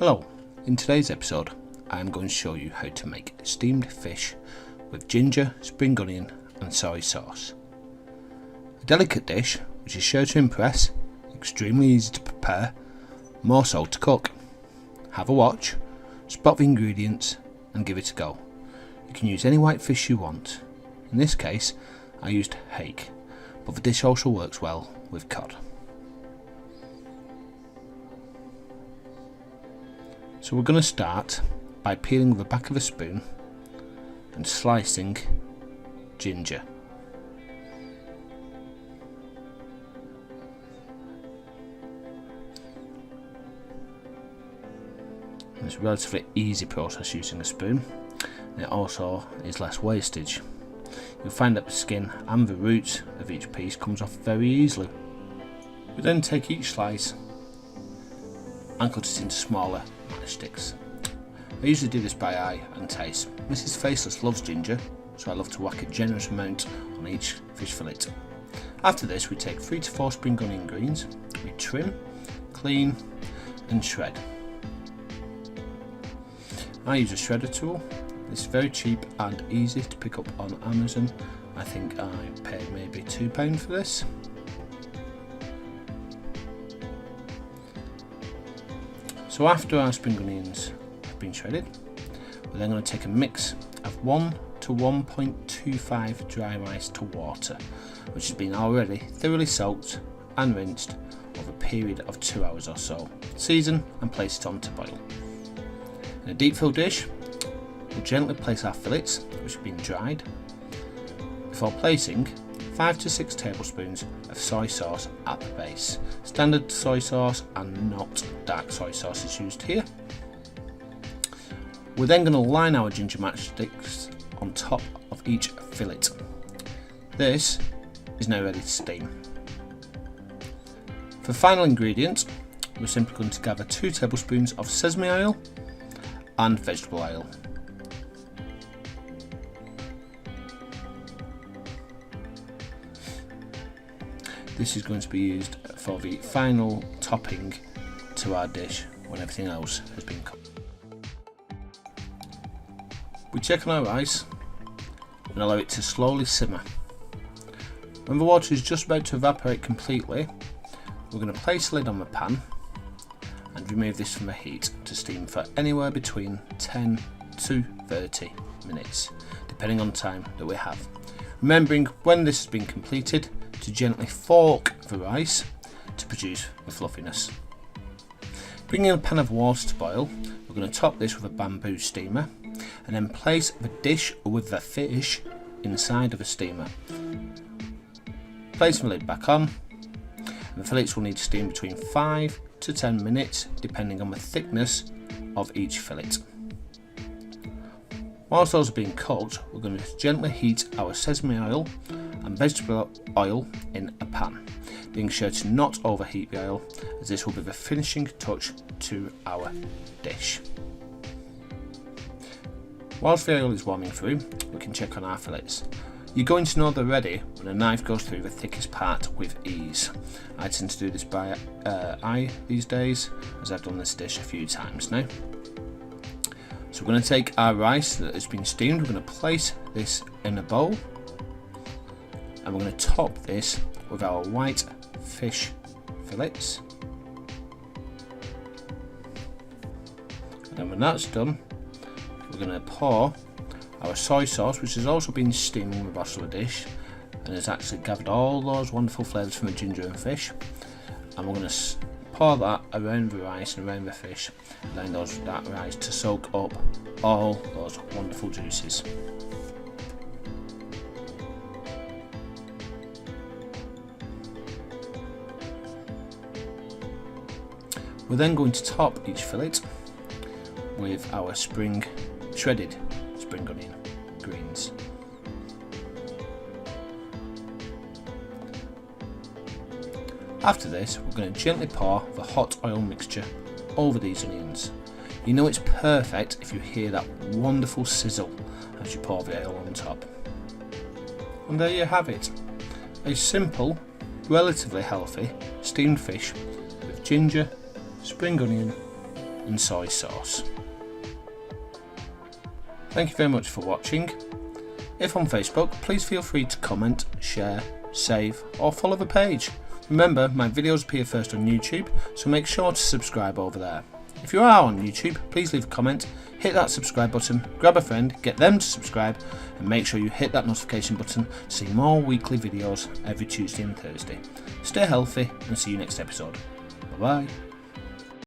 Hello, in today's episode I am going to show you how to make steamed fish with ginger, spring onion and soy sauce. A delicate dish which is sure to impress, extremely easy to prepare, more so to cook. Have a watch, spot the ingredients and give it a go. You can use any white fish you want. In this case I used hake, but the dish also works well with cod. So we're going to start by peeling the back of a spoon and slicing ginger. It's a relatively easy process using a spoon, and it also is less wastage. You'll find that the skin and the roots of each piece comes off very easily. We then take each slice and cut it into smaller sticks. I usually do this by eye and taste. Mrs. Faceless loves ginger, so I love to whack a generous amount on each fish fillet. After this we take 3 to 4 spring onion greens, we trim, clean and shred. I use a shredder tool. It's very cheap and easy to pick up on Amazon. I think I paid maybe £2 for this. So after our spring onions have been shredded, we're then going to take a mix of 1 to 1.25 dry rice to water, which has been already thoroughly soaked and rinsed over a period of 2 hours or so. Season and place it on to boil. In a deep fill dish, we'll gently place our fillets, which have been dried, before placing 5 to 6 tablespoons of soy sauce at the base. Standard soy sauce and not dark soy sauce is used here. We're then going to line our ginger matchsticks on top of each fillet. This is now ready to steam. For final ingredients, we're simply going to gather 2 tablespoons of sesame oil and vegetable oil. This is going to be used for the final topping to our dish when everything else has been cooked. We check on our rice and allow it to slowly simmer. When the water is just about to evaporate completely, we're going to place a lid on the pan and remove this from the heat to steam for anywhere between 10 to 30 minutes, depending on the time that we have. Remembering when this has been completed to gently fork the rice to produce the fluffiness. Bringing a pan of water to boil, we're going to top this with a bamboo steamer and then place the dish with the fish inside of a steamer. Place the lid back on, and the fillets will need to steam between 5 to 10 minutes depending on the thickness of each fillet. Whilst those are being cooked, we're going to gently heat our sesame oil and vegetable oil in a pan, being sure to not overheat the oil, as this will be the finishing touch to our dish. Whilst the oil is warming through, we can check on our fillets. You're going to know they're ready when a knife goes through the thickest part with ease. I tend to do this by eye these days, as I've done this dish a few times now. So we're going to take our rice that has been steamed, we're going to place this in a bowl, and we're going to top this with our white fish fillets. And then when that's done, we're going to pour our soy sauce, which has also been steaming in the bottom of the dish and has actually gathered all those wonderful flavours from the ginger and fish, and we're going to pour that around the rice and around the fish, allowing that rice to soak up all those wonderful juices. We're then going to top each fillet with our shredded spring onion greens. After this, we're going to gently pour the hot oil mixture over these onions. You know it's perfect if you hear that wonderful sizzle as you pour the oil on top. And there you have it, a simple, relatively healthy steamed fish with ginger, spring onion and soy sauce. Thank you very much for watching. If on Facebook, please feel free to comment, share, save or follow the page. Remember, my videos appear first on YouTube, so make sure to subscribe over there. If you are on YouTube, please leave a comment, hit that subscribe button, grab a friend, get them to subscribe, and make sure you hit that notification button to see more weekly videos every Tuesday and Thursday. Stay healthy and see you next episode. Bye bye.